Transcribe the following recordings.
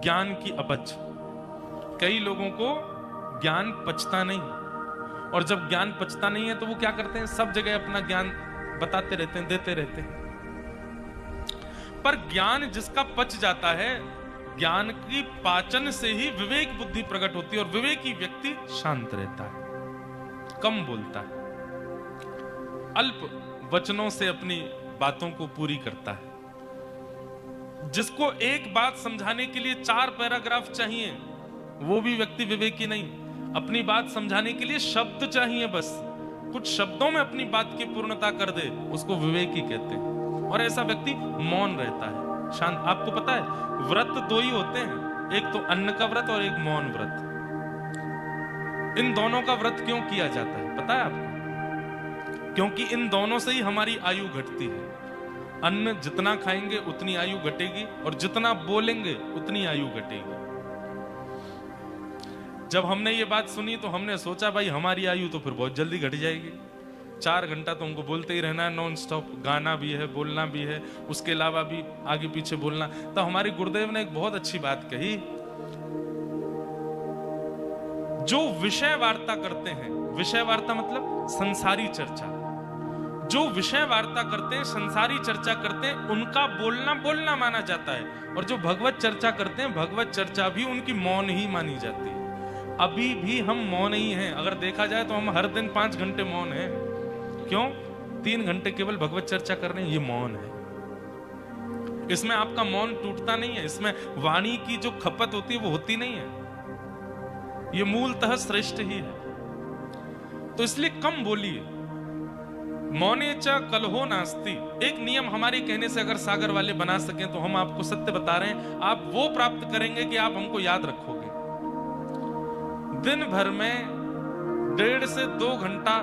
ज्ञान की अपच। कई लोगों को ज्ञान पचता नहीं, और जब ज्ञान पचता नहीं है तो वो क्या करते हैं, सब जगह अपना ज्ञान बताते रहते हैं, देते रहते हैं। पर ज्ञान जिसका पच जाता है, ज्ञान की पाचन से ही विवेक बुद्धि प्रकट होती है, और विवेकी व्यक्ति शांत रहता है, कम बोलता है, अल्प वचनों से अपनी बातों को पूरी करता है। जिसको एक बात समझाने के लिए 4 पैराग्राफ चाहिए, वो भी व्यक्ति विवेकी नहीं। अपनी बात समझाने के लिए शब्द चाहिए, बस कुछ शब्दों में अपनी बात की पूर्णता कर दे, उसको विवेकी कहते हैं। और ऐसा व्यक्ति मौन रहता है, शांत। आपको पता है व्रत 2 ही होते हैं, एक तो अन्न का व्रत और एक मौन व्रत। इन दोनों का व्रत क्यों किया जाता है पता है आपको? क्योंकि इन दोनों से ही हमारी आयु घटती है। अन्न जितना खाएंगे उतनी आयु घटेगी, और जितना बोलेंगे उतनी आयु घटेगी। जब हमने ये बात सुनी तो हमने सोचा भाई हमारी आयु तो फिर बहुत जल्दी घट जाएगी। 4 घंटा तो हमको बोलते ही रहना है नॉन स्टॉप, गाना भी है, बोलना भी है, उसके अलावा भी आगे पीछे बोलना। तो हमारे गुरुदेव ने एक बहुत अच्छी बात कही, जो विषय वार्ता करते हैं, विषय वार्ता मतलब संसारी चर्चा, जो विषय वार्ता करते हैं, संसारी चर्चा करते हैं, उनका बोलना बोलना माना जाता है। और जो भगवत चर्चा करते हैं, भगवत चर्चा भी उनकी मौन ही मानी जाती है। अभी भी हम मौन ही हैं। अगर देखा जाए तो हम हर दिन 5 घंटे मौन हैं। क्यों? 3 घंटे केवल भगवत चर्चा कर रहे हैं, ये मौन है। इसमें आपका मौन टूटता नहीं है, इसमें वाणी की जो खपत होती है वो होती नहीं है। ये मूलतः श्रेष्ठ ही है। तो इसलिए कम बोलिए। मौने च कलहो नास्ति, एक नियम हमारे कहने से अगर सागर वाले बना सकें तो हम आपको सत्य बता रहे हैं, आप वो प्राप्त करेंगे कि आप हमको याद रखोगे। दिन भर में 1.5 से 2 घंटा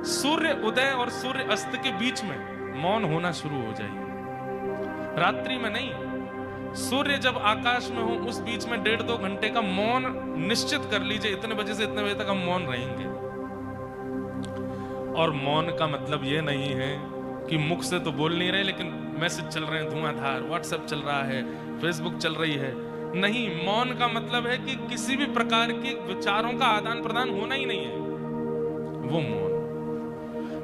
सूर्य उदय और सूर्य अस्त के बीच में मौन होना शुरू हो जाएगी। रात्रि में नहीं, सूर्य जब आकाश में हो उस बीच में 1.5-2 घंटे का मौन निश्चित कर लीजिए। इतने बजे से इतने बजे तक हम मौन रहेंगे। और मौन का मतलब ये नहीं है कि मुख से तो बोल नहीं रहे लेकिन मैसेज चल रहे हैं धुआंधार, व्हाट्सएप चल रहा है, फेसबुक चल रही है। नहीं, मौन का मतलब है कि किसी भी प्रकार के विचारों का आदान प्रदान होना ही नहीं है। वो मौन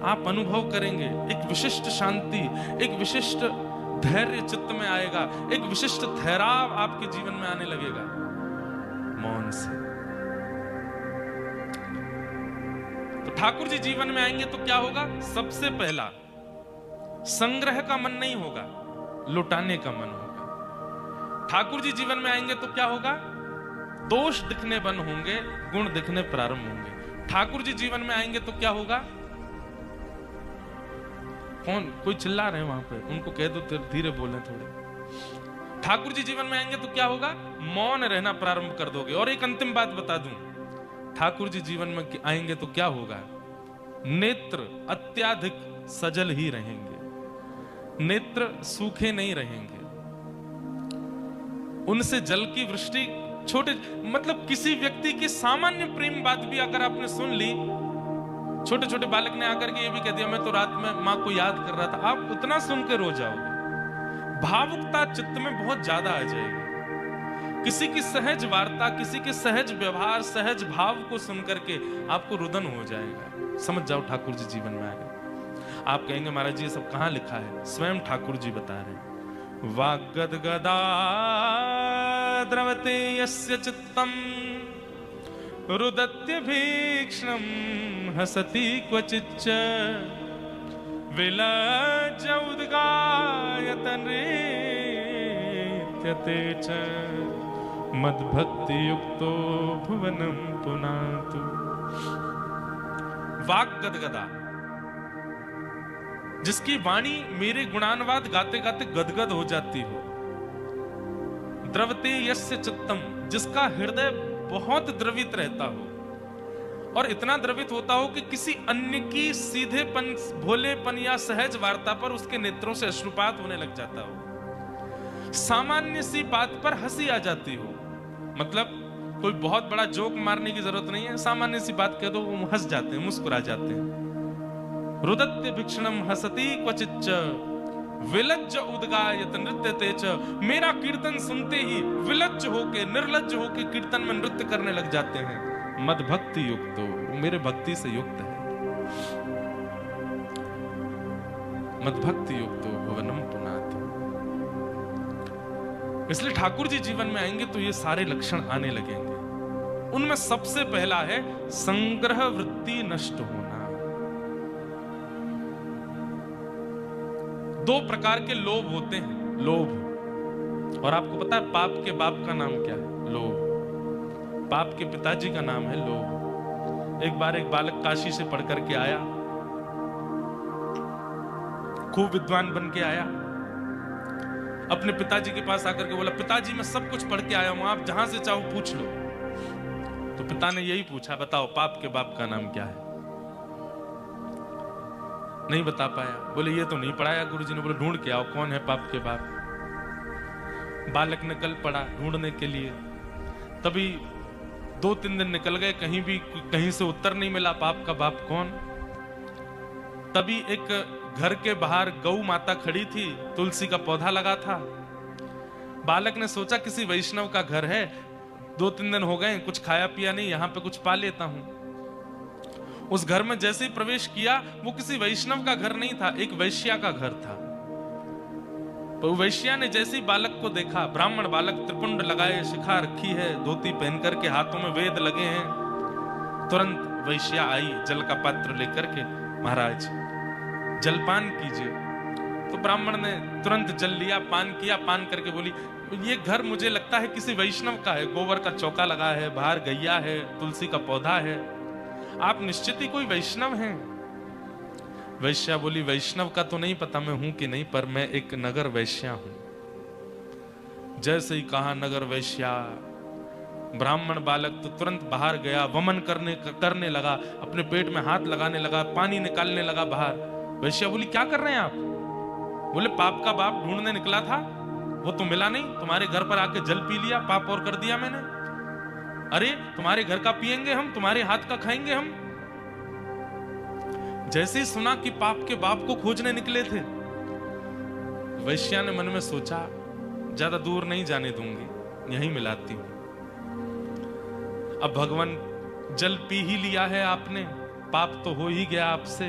आप अनुभव करेंगे, एक विशिष्ट शांति, एक विशिष्ट धैर्य चित्त में आएगा, एक विशिष्ट ठहराव आपके जीवन में आने लगेगा मौन से। तो ठाकुर जी जीवन में आएंगे तो क्या होगा? सबसे पहला, संग्रह का मन नहीं होगा, लुटाने का मन होगा। ठाकुर जी जीवन में आएंगे तो क्या होगा? दोष दिखने बंद होंगे, गुण दिखने प्रारंभ होंगे। ठाकुर जी जीवन में आएंगे तो क्या होगा? कौन कोई चिल्ला रहे हैं वहां पे, उनको कह दो धीरे बोलें थोड़े। ठाकुर जी जीवन में आएंगे तो क्या होगा? मौन रहना प्रारंभ कर दोगे। और एक अंतिम बात बता दूं, ठाकुर जी जीवन में आएंगे तो क्या होगा? नेत्र अत्याधिक सजल ही रहेंगे, नेत्र सूखे नहीं रहेंगे। उनसे जल की वृष्टि, छोटे मतलब किसी व्यक्ति की सामान्य प्रेम बात भी अगर आपने सुन ली, छोटे छोटे बालक ने आकर के ये भी कह दिया मैं तो रात में मां को याद कर रहा था, आप उतना सुन के रो जाओगे। भावुकता चित्त में बहुत ज्यादा आ जाएगी। किसी की सहज वार्ता, किसी के सहज व्यवहार, सहज भाव को सुनकर के आपको रुदन हो जाएगा। समझ जाओ ठाकुर जी जीवन में आ गए। आप कहेंगे महाराज जी ये सब कहां लिखा है? स्वयं ठाकुर जी बता रहे हैं। वाग्गदगदा द्रवते यस्य चित्तम रुदत्य भीक्ष्णं हसति क्वचिच्च विलज्ज उद्गायत नृत्यते च मद्भक्ति युक्तो भुवनं पुनातु। वाग्गदगदा, जिसकी वाणी मेरे गुणानुवाद गाते गाते गदगद हो जाती हो। द्रवते यस्य चित्तम, जिसका हृदय बहुत द्रवित रहता हो, और इतना द्रवित होता हो कि किसी अन्य की सीधेपन, भोलेपन या सहज वार्ता पर उसके नेत्रों से अश्रुपात होने लग जाता हो। सामान्य सी बात पर हंसी आ जाती हो, मतलब कोई बहुत बड़ा जोक मारने की जरूरत नहीं है, सामान्य सी बात कह दो वो हंस जाते हैं, मुस्कुरा जाते हैं। रुदत्य भीक्षणम हसति क्वचिच्च विलज्ज उद्गायत नृत्य तेज, मेरा कीर्तन सुनते ही विलज्ज होके निर्लज्ज होके कीर्तन में नृत्य करने लग जाते हैं। मद भक्ति युक्त, वो मेरे भक्ति से युक्त है। मद भक्ति युक्त भवनम पुनाति। इसलिए ठाकुर जी जीवन में आएंगे तो ये सारे लक्षण आने लगेंगे। उनमें सबसे पहला है संग्रह वृत्ति नष्ट होना। दो प्रकार के लोभ होते हैं, लोभ। और आपको पता है पाप के बाप का नाम क्या है? लोभ। पाप के पिताजी का नाम है लोभ। एक बार एक बालक काशी से पढ़ करके आया, खूब विद्वान बन के आया, अपने पिताजी के पास आकर के बोला, पिताजी मैं सब कुछ पढ़ के आया हूं, आप जहां से चाहो पूछ लो। तो पिता ने यही पूछा, बताओ पाप के बाप का नाम क्या है? नहीं बता पाया। बोले ये तो नहीं पढ़ाया गुरुजी ने। बोले ढूंढ के आओ कौन है पाप के बाप। बालक ने कल पढ़ा ढूंढने के लिए, तभी 2-3 दिन निकल गए, कहीं से उत्तर नहीं मिला पाप का बाप कौन। तभी एक घर के बाहर गौ माता खड़ी थी, तुलसी का पौधा लगा था। बालक ने सोचा किसी वैष्णव का घर है, 2-3 दिन हो गए कुछ खाया पिया नहीं, यहां पे कुछ पा लेता हूं। उस घर में जैसे ही प्रवेश किया, वो किसी वैष्णव का घर नहीं था, एक वैश्या का घर था। तो वैश्या ने जैसे ही बालक को देखा, ब्राह्मण बालक, त्रिपुंड लगाए, शिखा रखी है, धोती पहन करके, हाथों में वेद लगे हैं, तुरंत वैश्या आई जल का पात्र लेकर के, महाराज जलपान कीजिए। तो ब्राह्मण ने तुरंत जल लिया, पान किया, पान करके बोली, ये घर मुझे लगता है किसी वैष्णव का है, गोबर का चौका लगा है, बाहर गैया है, तुलसी का पौधा है, आप निश्चित ही कोई वैष्णव हैं। वैश्या बोली, वैष्णव का तो नहीं पता मैं हूं कि नहीं, पर मैं एक नगर वैश्या हूं। जैसे ही कहा नगर वैश्या, ब्राह्मण बालक तो तुरंत बाहर गया, वमन करने लगा, अपने पेट में हाथ लगाने लगा, पानी निकालने लगा बाहर। वैश्या बोली, क्या कर रहे हैं आप? बोले, पाप का बाप ढूंढने निकला था, वो तो मिला नहीं, तुम्हारे घर पर आके जल पी लिया, पाप और कर दिया मैंने। अरे तुम्हारे घर का पिएंगे हम, तुम्हारे हाथ का खाएंगे हम। जैसे ही सुना कि पाप के बाप को खोजने निकले थे, वैश्या ने मन में सोचा, ज्यादा दूर नहीं जाने दूंगी, यहीं मिलाती हूं। अब भगवान जल पी ही लिया है आपने, पाप तो हो ही गया आपसे,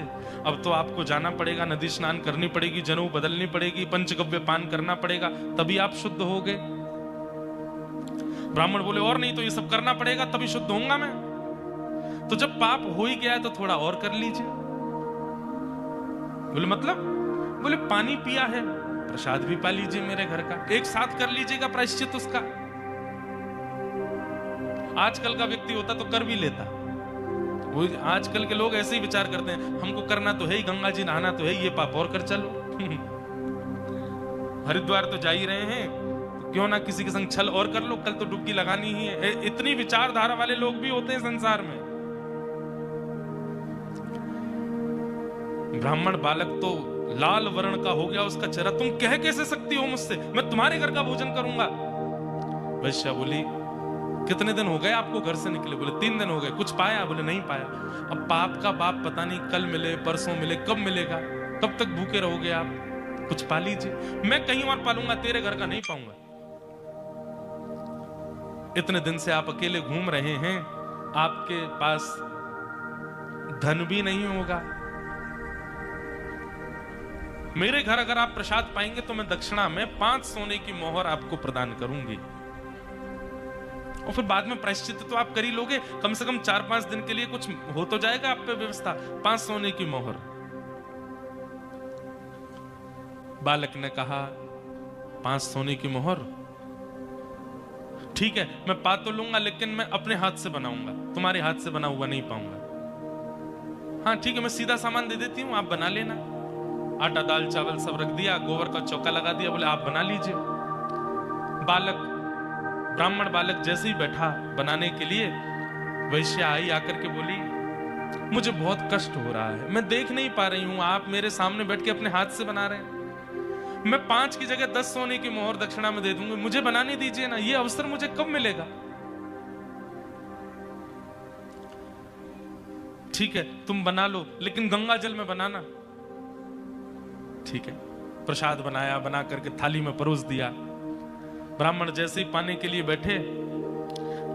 अब तो आपको जाना पड़ेगा, नदी स्नान करनी पड़ेगी, जनेऊ बदलनी पड़ेगी, पंचगव्य पान करना पड़ेगा, तभी आप शुद्ध होगे। ब्राह्मण बोले, और नहीं तो ये सब करना पड़ेगा तभी शुद्ध होऊंगा मैं। तो जब पाप हो ही गया है तो थोड़ा और कर लीजिए। बोले मतलब? बोले पानी पिया है, प्रसाद भी पा लीजिए मेरे घर का, एक साथ कर लीजिएगा प्रायश्चित उसका। आजकल का व्यक्ति होता तो कर भी लेता। वो आजकल के लोग ऐसे ही विचार करते हैं, हमको करना तो है ही, गंगा जी नहाना तो है, ये पाप और कर चलो। हरिद्वार तो जा ही रहे हैं, तो क्यों ना किसी के संग छल और कर लो, कल तो डुबकी लगानी ही है। इतनी विचारधारा वाले लोग भी होते हैं संसार में। ब्राह्मण बालक तो लाल वर्ण का हो गया उसका चेहरा, तुम कह कैसे सकती हो मुझसे, मैं तुम्हारे घर का भोजन करूंगा। वैश्या बोली, कितने दिन हो गए आपको घर से निकले? बोले 3 दिन हो गए। कुछ पाया? बोले नहीं पाया। अब पाप का बाप पता नहीं कल मिले, परसों मिले, कब मिलेगा, कब तक भूखे रहोगे आप? कुछ पा लीजिए। मैं कहीं और पालूंगा, तेरे घर का नहीं पाऊंगा। इतने दिन से आप अकेले घूम रहे हैं, आपके पास धन भी नहीं होगा। मेरे घर अगर आप प्रसाद पाएंगे तो मैं दक्षिणा में 5 सोने की मोहर आपको प्रदान करूंगी, और फिर बाद में प्रायश्चित तो आप कर ही लोगे। कम से कम 4-5 दिन के लिए कुछ हो तो जाएगा आप पे व्यवस्था। 5 सोने की मोहर। बालक ने कहा, 5 सोने की मोहर, ठीक है मैं पा तो लूंगा, लेकिन मैं अपने हाथ से बनाऊंगा, तुम्हारे हाथ से बना हुआ नहीं पाऊंगा। हाँ ठीक है, मैं सीधा सामान दे देती हूं, आप बना लेना। आटा दाल चावल सब रख दिया, गोबर का चौका लगा दिया, बोले आप बना लीजिए। बालक, ब्राह्मण बालक जैसे ही बैठा बनाने के लिए, वैश्या आई आकर के बोली, मुझे बहुत कष्ट हो रहा है, मैं देख नहीं पा रही हूं, आप मेरे सामने बैठ के अपने हाथ से बना रहे हैं। मैं 5 की जगह 10 सोने की मोहर दक्षिणा में दे दूंगी, मुझे बनाने दीजिए ना, ये अवसर मुझे कब मिलेगा? ठीक है तुम बना लो, लेकिन गंगा जल में बनाना। ठीक है, प्रसाद बनाया, बना करके थाली में परोस दिया। ब्राह्मण जैसे ही पाने के लिए बैठे,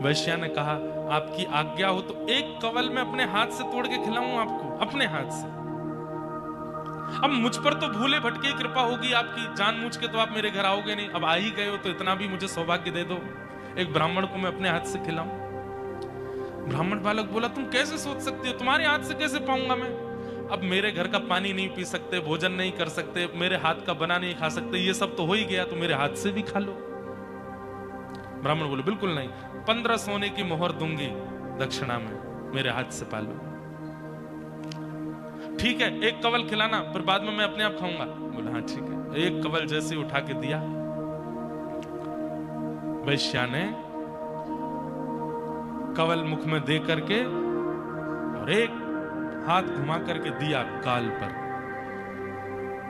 वैश्या ने कहा आपकी आज्ञा हो तो एक कवल मैं अपने हाथ से तोड़ के खिलाऊं आपको, अपने हाथ से। अब मुझ पर तो भूले भटके कृपा होगी आपकी, जानबूझ के तो आप मेरे घर आओगे नहीं, अब आ ही गए हो तो इतना भी मुझे सौभाग्य दे दो, एक ब्राह्मण को मैं अपने हाथ से खिलाऊं। ब्राह्मण बालक बोला तुम कैसे सोच सकते हो, तुम्हारे हाथ से कैसे पाऊंगा मैं? अब मेरे घर का पानी नहीं पी सकते, भोजन नहीं कर सकते, मेरे हाथ का बना नहीं खा सकते, ये सब तो हो ही गया, तो मेरे हाथ से भी खा लो। ब्राह्मण बोले बिल्कुल नहीं, 15 सोने की मोहर दूंगी दक्षिणा में, मेरे हाथ से पालो। ठीक है, एक कवल खिलाना, फिर बाद में मैं अपने आप खाऊंगा। बोला हाँ ठीक है। एक कवल जैसे उठा के दिया, वैश्या ने कवल मुख में दे करके और एक हाथ घुमा करके दिया गाल पर,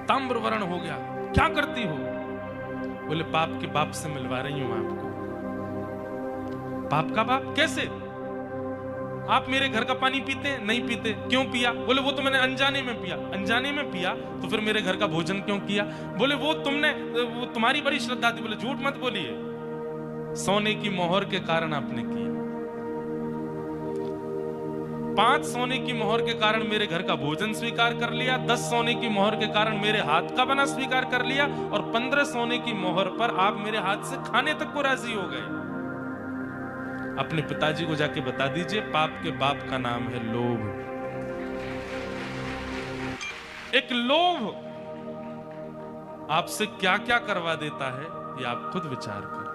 ताम्रवर्ण हो गया। क्या करती हो? बोले पाप के बाप से मिलवा रही हूं आपको। पाप का बाप कैसे? आप मेरे घर का पानी पीते? नहीं पीते। क्यों पिया? बोले वो तो मैंने अनजाने में पिया। अनजाने में पिया तो फिर मेरे घर का भोजन क्यों किया? बोले वो तुम्हारी बड़ी श्रद्धा थी। बोले झूठ मत बोलिए, सोने की मोहर के कारण आपने किया। 5 सोने की मोहर के कारण मेरे घर का भोजन स्वीकार कर लिया, 10 सोने की मोहर के कारण मेरे हाथ का बना स्वीकार कर लिया, और 15 सोने की मोहर पर आप मेरे हाथ से खाने तक को राजी हो गए। अपने पिताजी को जाके बता दीजिए, पाप के बाप का नाम है लोभ। एक लोभ आपसे क्या क्या करवा देता है, ये आप खुद विचार करें।